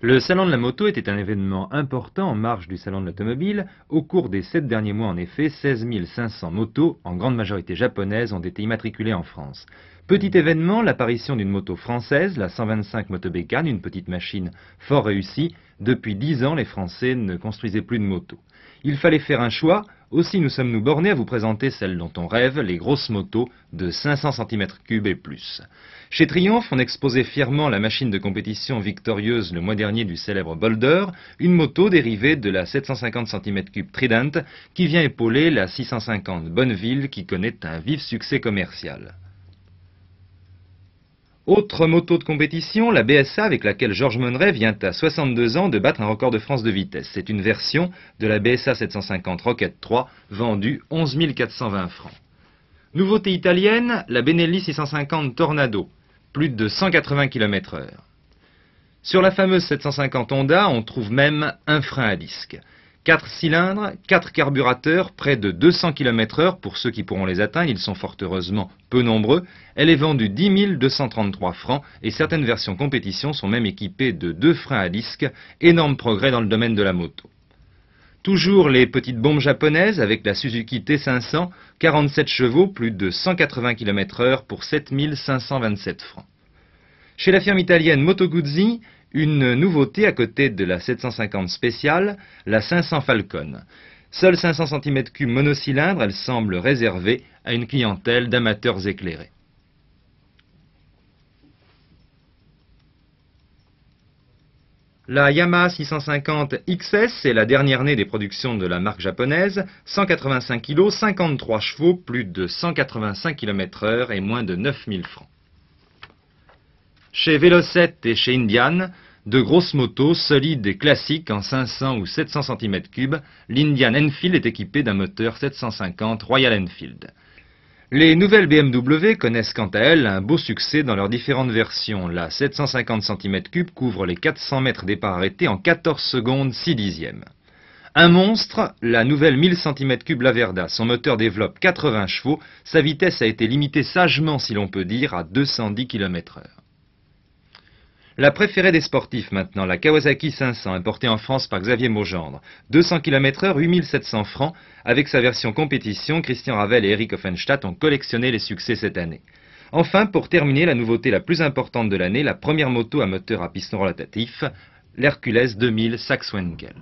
Le salon de la moto était un événement important en marge du salon de l'automobile. Au cours des 7 derniers mois, en effet, 16 500 motos, en grande majorité japonaises, ont été immatriculées en France. Petit événement, l'apparition d'une moto française, la 125 Moto Bécane, une petite machine fort réussie. Depuis 10 ans, les Français ne construisaient plus de motos. Il fallait faire un choix, aussi nous sommes-nous bornés à vous présenter celles dont on rêve, les grosses motos de 500 cm3 et plus. Chez Triumph, on exposait fièrement la machine de compétition victorieuse le mois dernier du célèbre Boulder, une moto dérivée de la 750 cm3 Trident qui vient épauler la 650 Bonneville qui connaît un vif succès commercial. Autre moto de compétition, la BSA avec laquelle Georges Monneret vient à 62 ans de battre un record de France de vitesse. C'est une version de la BSA 750 Rocket 3 vendue 11 420 francs. Nouveauté italienne, la Benelli 650 Tornado, plus de 180 km/h. Sur la fameuse 750 Honda, on trouve même un frein à disque. 4 cylindres, 4 carburateurs, près de 200 km/h pour ceux qui pourront les atteindre, ils sont fort heureusement peu nombreux. Elle est vendue 10 233 francs et certaines versions compétition sont même équipées de 2 freins à disque, énorme progrès dans le domaine de la moto. Toujours les petites bombes japonaises avec la Suzuki T500, 47 chevaux, plus de 180 km/h pour 7 527 francs. Chez la firme italienne Moto Guzzi, une nouveauté à côté de la 750 spéciale, la 500 Falcon. Seule 500 cm3 monocylindre, elle semble réservée à une clientèle d'amateurs éclairés. La Yamaha 650 XS est la dernière née des productions de la marque japonaise, 185 kg, 53 chevaux, plus de 185 km/h et moins de 9000 francs. Chez Velocet et chez Indian, de grosses motos solides et classiques en 500 ou 700 cm3, l'Indian Enfield est équipée d'un moteur 750 Royal Enfield. Les nouvelles BMW connaissent quant à elles un beau succès dans leurs différentes versions. La 750 cm3 couvre les 400 mètres départ arrêté en 14 secondes 6 dixièmes. Un monstre, la nouvelle 1000 cm3 Laverda. Son moteur développe 80 chevaux, sa vitesse a été limitée sagement si l'on peut dire à 210 km/h. La préférée des sportifs maintenant, la Kawasaki 500, importée en France par Xavier Maugendre. 200 km/h, 8700 francs. Avec sa version compétition, Christian Ravel et Eric Offenstadt ont collectionné les succès cette année. Enfin, pour terminer, la nouveauté la plus importante de l'année, la première moto à moteur à piston rotatif, l'Hercules 2000 Sachs Wenkel.